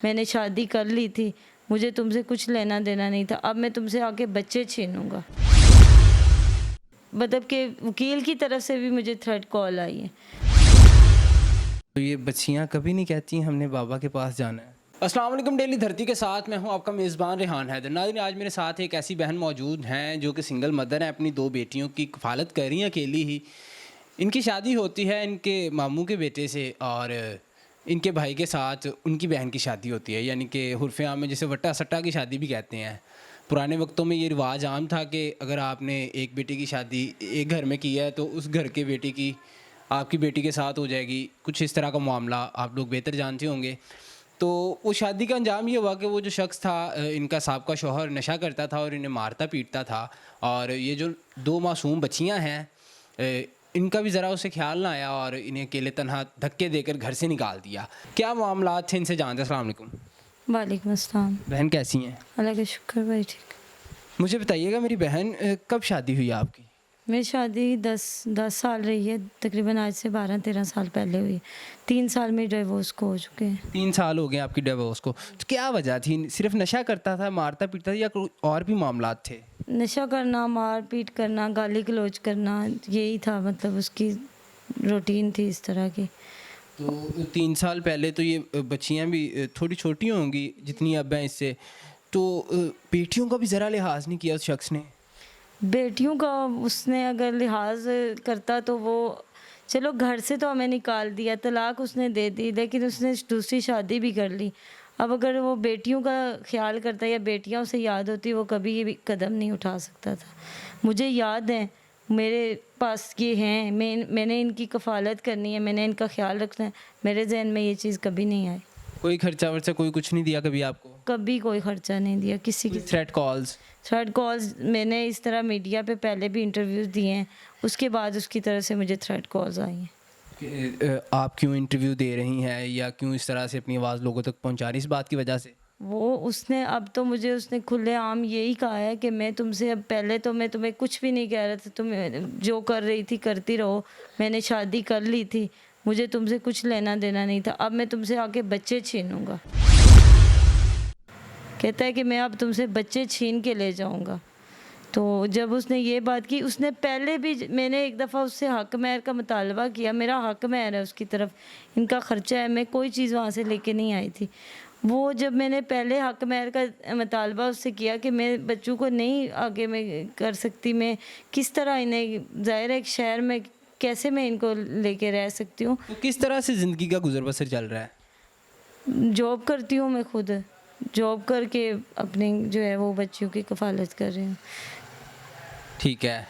मैंने शादी कर ली थी, मुझे तुमसे कुछ लेना देना नहीं था, अब मैं तुमसे आके बच्चे छीनूंगा। मतलब कि वकील की तरफ से भी मुझे थ्रेट कॉल आई है। तो ये बच्चियाँ कभी नहीं कहती हमने बाबा के पास जाना है। अस्सलाम वालेकुम, डेली धरती के साथ मैं हूं आपका मेज़बान रेहान हैदर। नाज़रीन, आज मेरे साथ एक ऐसी बहन मौजूद हैं जो कि सिंगल मदर हैं, अपनी 2 बेटियों की कफ़ालत कर रही हैं अकेली ही। इनकी शादी होती है इनके मामू के बेटे से और इनके भाई के साथ उनकी बहन की शादी होती है, यानी कि उर्फ़ आम में जिसे वट्टा सट्टा की शादी भी कहते हैं। पुराने वक्तों में ये रिवाज आम था कि अगर आपने एक बेटी की शादी एक घर में की है तो उस घर के बेटी की आपकी बेटी के साथ हो जाएगी। कुछ इस तरह का मामला आप लोग बेहतर जानते होंगे। तो वो शादी का अंजाम ये हुआ कि वो जो शख्स था, इनका साबका शौहर नशा करता था और इन्हें मारता पीटता था। और ये जो 2 मासूम बच्चियां हैं, इनका भी ज़रा उसे ख्याल ना आया और इन्हें अकेले तनहा धक्के देकर घर से निकाल दिया। क्या मामला थे इनसे जानते हैं। अस्सलाम वालेकुम। वालेकुम अस्सलाम। बहन कैसी हैं? अल्लाह का शुक्र भाई, ठीक। मुझे बताइएगा मेरी बहन, कब शादी हुई आपकी? मेरी शादी 10 साल रही है, तकरीबन आज से 12-13 साल पहले हुई। 3 साल में डिवोर्स को हो चुके हैं। 3 साल हो गए आपकी डिवोर्स को। तो क्या वजह थी? सिर्फ नशा करता था, मारता पीटता था, या कोई और भी मामलात थे? नशा करना, मार पीट करना, गाली गलौज करना, यही था। मतलब उसकी रूटीन थी इस तरह की। तो 3 साल पहले तो ये बच्चियाँ भी थोड़ी छोटी होंगी जितनी अब हैं इससे, तो बेटियों का भी ज़रा लिहाज नहीं किया उस शख्स ने? बेटियों का उसने अगर लिहाज करता तो वो, चलो घर से तो हमें निकाल दिया, तलाक उसने दे दी, लेकिन उसने दूसरी शादी भी कर ली। अब अगर वो बेटियों का ख्याल करता या बेटियां उसे याद होती, वो कभी ये भी कदम नहीं उठा सकता था। मुझे याद है, मेरे पास ये हैं, मैंने इनकी कफ़ालत करनी है, मैंने इनका ख्याल रखना है, मेरे जहन में ये चीज़ कभी नहीं आई। कोई खर्चा वर्चा कोई कुछ नहीं दिया कभी आपको? कभी कोई खर्चा नहीं दिया किसी की। Threat calls? थ्रेट कॉल्स मैंने इस तरह मीडिया पे पहले भी इंटरव्यूज़ दिए हैं, उसके बाद उसकी तरफ से मुझे थ्रेट कॉल्स आई हैं। आप क्यों इंटरव्यू दे रही हैं या क्यों इस तरह से अपनी आवाज़ लोगों तक पहुंचा रही, इस बात की वजह से? वो उसने अब तो मुझे उसने खुलेआम यही कहा है कि मैं तुमसे, अब पहले तो मैं तुम्हें कुछ भी नहीं कह रहा था, तुम जो कर रही थी करती रहो, मैंने शादी कर ली थी, मुझे तुमसे कुछ लेना देना नहीं था, अब मैं तुमसे आके बच्चे छीनूंगा। कहता है कि मैं अब तुमसे बच्चे छीन के ले जाऊंगा। तो जब उसने ये बात की, उसने पहले भी, मैंने एक दफ़ा उससे हक महर का मुतालबा किया, मेरा हक महर है उसकी तरफ, इनका ख़र्चा है, मैं कोई चीज़ वहाँ से लेके नहीं आई थी। वो जब मैंने पहले हक महर का मुतालबा उससे किया कि मैं बच्चों को नहीं आगे मैं कर सकती, मैं किस तरह इन्हें, ज़ाहिर है एक शहर में कैसे मैं इनको लेके रह सकती हूँ। तो किस तरह से ज़िंदगी का गुजर बसर चल रहा है? जॉब करती हूँ मैं खुद, जॉब करके अपनी जो है वो बच्चियों की कफ़ालत कर रही हूँ। ठीक है।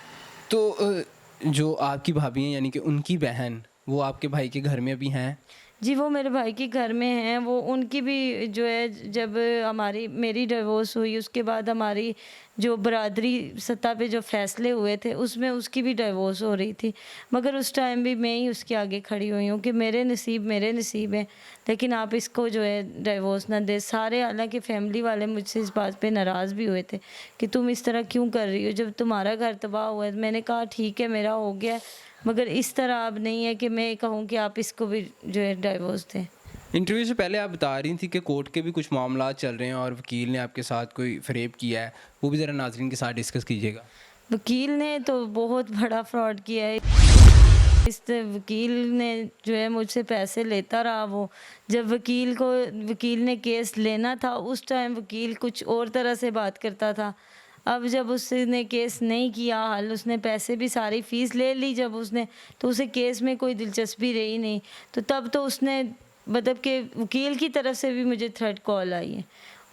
तो जो आपकी भाभी हैं यानी कि उनकी बहन, वो आपके भाई के घर में अभी हैं? जी, वो मेरे भाई के घर में हैं। वो उनकी भी जो है, जब मेरी डिवोर्स हुई उसके बाद हमारी जो बरादरी सतह पे जो फ़ैसले हुए थे उसमें उसकी भी डिवोर्स हो रही थी। मगर उस टाइम भी मैं ही उसके आगे खड़ी हुई हूँ कि मेरे नसीब हैं, लेकिन आप इसको जो है डिवोर्स ना दें। सारे, हालाँकि फैमिली वाले मुझसे इस बात पे नाराज़ भी हुए थे कि तुम इस तरह क्यों कर रही हो, जब तुम्हारा घर तबाह हुआ है। मैंने कहा ठीक है, मेरा हो गया, मगर इस तरह अब नहीं है कि मैं कहूँ कि आप इसको भी जो है डिवोर्स दें। इंटरव्यू से पहले आप बता रही थी कि कोर्ट के भी कुछ मामला चल रहे हैं और वकील ने आपके साथ कोई फ़रेब किया है, वो भी ज़रा नाज़रीन के साथ डिस्कस कीजिएगा। वकील ने तो बहुत बड़ा फ्रॉड किया है। इस वकील ने जो है मुझसे पैसे लेता रहा। वो जब वकील ने केस लेना था, उस टाइम वकील कुछ और तरह से बात करता था। अब जब उसने केस नहीं किया हल, उसने पैसे भी, सारी फ़ीस ले ली जब उसने, तो उसे केस में कोई दिलचस्पी रही नहीं। तो तब तो उसने, मतलब कि वकील की तरफ से भी मुझे थ्रेट कॉल आई है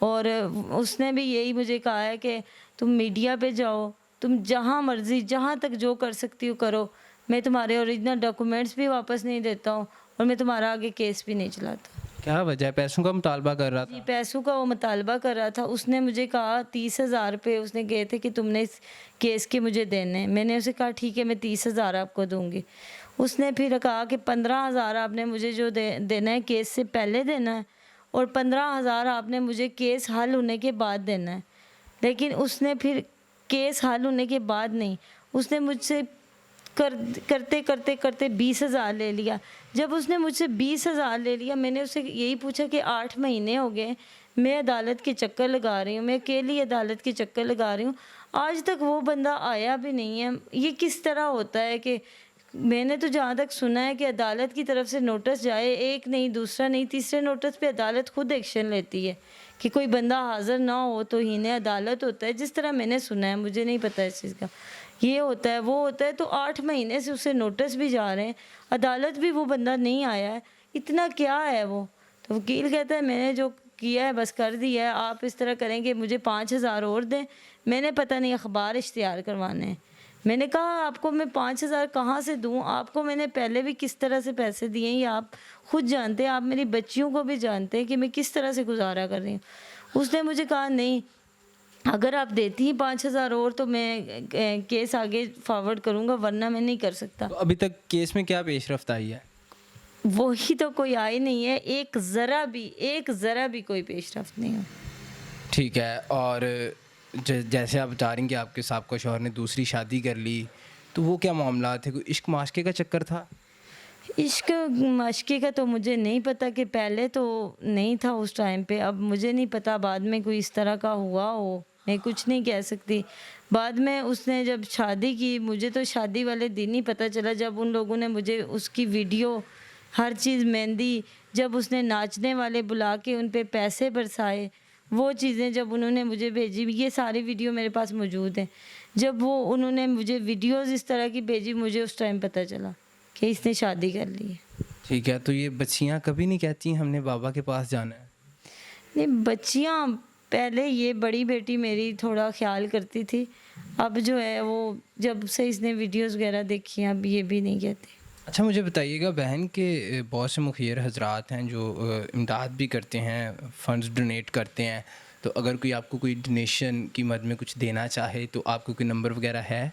और उसने भी यही मुझे कहा है कि तुम मीडिया पे जाओ, तुम जहाँ मर्ज़ी, जहाँ तक जो कर सकती हो करो, मैं तुम्हारे ओरिजिनल डॉक्यूमेंट्स भी वापस नहीं देता हूँ और मैं तुम्हारा आगे केस भी नहीं चलाता। क्या वजह है? पैसों का मुतालबा कर रहा जी, था? पैसों का वो मुतालबा कर रहा था। उसने मुझे कहा 30,000 रुपये उसने कहे थे कि तुमने इस केस के मुझे देने हैं। मैंने उसे कहा ठीक है, मैं 30,000 आपको दूँगी। उसने फिर कहा कि 15,000 आपने मुझे जो देना है केस से पहले देना है और 15,000 आपने मुझे केस हल होने के बाद देना है। लेकिन उसने फिर केस हल होने के बाद नहीं, उसने मुझसे करते करते करते 20,000 ले लिया। जब उसने मुझसे 20,000 ले लिया, मैंने उससे यही पूछा कि 8 महीने हो गए मैं अदालत के चक्कर लगा रही हूँ, मैं अकेली अदालत के चक्कर लगा रही हूँ, आज तक वो बंदा आया भी नहीं है। ये किस तरह होता है कि मैंने तो जहाँ तक सुना है कि अदालत की तरफ से नोटिस जाए, एक नहीं, दूसरा नहीं, तीसरे नोटिस पे अदालत खुद एक्शन लेती है कि कोई बंदा हाज़िर ना हो तो हीने अदालत होता है, जिस तरह मैंने सुना है, मुझे नहीं पता इस चीज़ का। ये होता है, वो होता है। तो 8 महीने से उसे नोटिस भी जा रहे हैं, अदालत भी वो बंदा नहीं आया है, इतना क्या है वो? तो वकील कहता है मैंने जो किया है बस कर दिया है, आप इस तरह करेंगे मुझे 5,000 और दें। मैंने पता नहीं अखबार इश्तिहार करवाने हैं। मैंने कहा आपको मैं 5,000 कहाँ से दूँ? आपको मैंने पहले भी किस तरह से पैसे दिए हैं ये आप खुद जानते हैं, आप मेरी बच्चियों को भी जानते हैं कि मैं किस तरह से गुजारा कर रही हूँ। उसने मुझे कहा नहीं, अगर आप देती हैं 5,000 और तो मैं केस आगे फॉरवर्ड करूँगा, वरना मैं नहीं कर सकता। तो अभी तक केस में क्या पेशरफ्त आई है? वही तो कोई आई नहीं है, एक ज़रा भी कोई पेशरफ्त नहीं है। ठीक है। और जैसे आप बता रही हैं कि आपके साबका शौहर ने दूसरी शादी कर ली, तो वो क्या मामला थे? कोई इश्क माशके का चक्कर था? इश्क माशके का तो मुझे नहीं पता, कि पहले तो नहीं था उस टाइम पे, अब मुझे नहीं पता बाद में कोई इस तरह का हुआ हो, मैं कुछ नहीं कह सकती। बाद में उसने जब शादी की, मुझे तो शादी वाले दिन ही पता चला, जब उन लोगों ने मुझे उसकी वीडियो हर चीज़, मेहंदी, जब उसने नाचने वाले बुला के उन पे पैसे बरसाए, वो चीज़ें जब उन्होंने मुझे भेजी, ये सारी वीडियो मेरे पास मौजूद है। जब वो उन्होंने मुझे वीडियोज़ इस तरह की भेजी, मुझे उस टाइम पता चला कि इसने शादी कर ली है। ठीक है। तो ये बच्चियाँ कभी नहीं कहती हमने बाबा के पास जाना है? नहीं, बच्चियाँ पहले ये बड़ी बेटी मेरी थोड़ा ख्याल करती थी, अब जो है वो जब से इसने वीडियोज़ वगैरह देखी हैं, अब ये भी नहीं कहती। अच्छा, मुझे बताइएगा, बहन के बहुत से मुखियर हजरात हैं जो इमदाद भी करते हैं, फ़ंड्स डोनेट करते हैं, तो अगर कोई आपको कोई डोनेशन की मद में कुछ देना चाहे तो आपको कोई नंबर वगैरह है?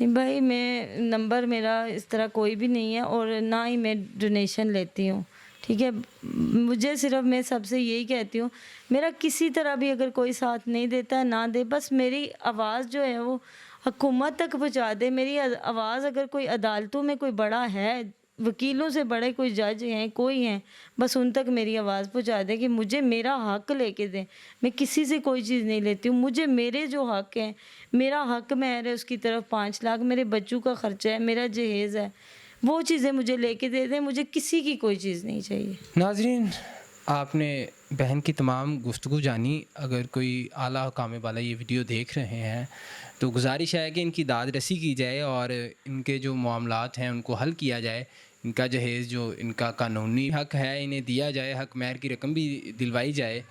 नहीं भाई, मैं नंबर मेरा इस तरह कोई भी नहीं है और ना ही मैं डोनेशन लेती हूँ, ठीक है। मुझे सिर्फ, मैं सबसे यही कहती हूँ, मेरा किसी तरह भी अगर कोई साथ नहीं देता है ना दे, बस मेरी आवाज़ जो है वो हुकूमत तक पहुँचा दे। मेरी आवाज़ अगर कोई अदालतों में कोई बड़ा है, वकीलों से बड़े कोई जज हैं, कोई हैं, बस उन तक मेरी आवाज़ पहुँचा दे कि मुझे मेरा हक़ लेके दें। मैं किसी से कोई चीज़ नहीं लेती हूँ, मुझे मेरे जो हक़ हैं, मेरा हक़ महर है उसकी तरफ 5 लाख, मेरे बच्चों का ख़र्चा है, मेरा जहेज़ है, वो चीज़ें मुझे लेके दे दें, मुझे किसी की कोई चीज़ नहीं चाहिए। नाज़रीन, आपने बहन की तमाम गुफ्तगू जानी। अगर कोई आला हुकाम वाला ये वीडियो देख रहे हैं तो गुजारिश है कि इनकी दाद रसी की जाए और इनके जो मामलात हैं उनको हल किया जाए। इनका जहेज़ जो इनका कानूनी हक़ है इन्हें दिया जाए, हक़ महर की रकम भी दिलवाई जाए।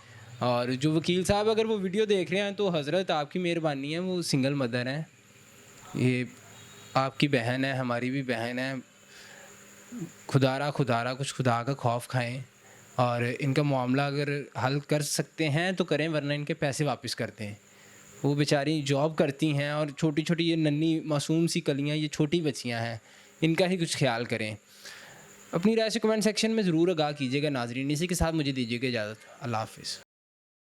और जो वकील साहब अगर वो वीडियो देख रहे हैं तो हज़रत आपकी मेहरबानी है, वो सिंगल मदर हैं, ये आपकी बहन है, हमारी भी बहन है। खुदारा कुछ खुदा का खौफ खाएं और इनका मामला अगर हल कर सकते हैं तो करें, वरना इनके पैसे वापस करते हैं। वो बेचारी जॉब करती हैं और छोटी छोटी ये नन्ही मासूम सी कलियां, ये छोटी बच्चियां हैं, इनका ही कुछ ख्याल करें। अपनी राय से कमेंट सेक्शन में ज़रूर आगाह कीजिएगा। नाज़रीन, इसी के साथ मुझे दीजिएगा इजाज़त। अल्लाह हाफ़िज़।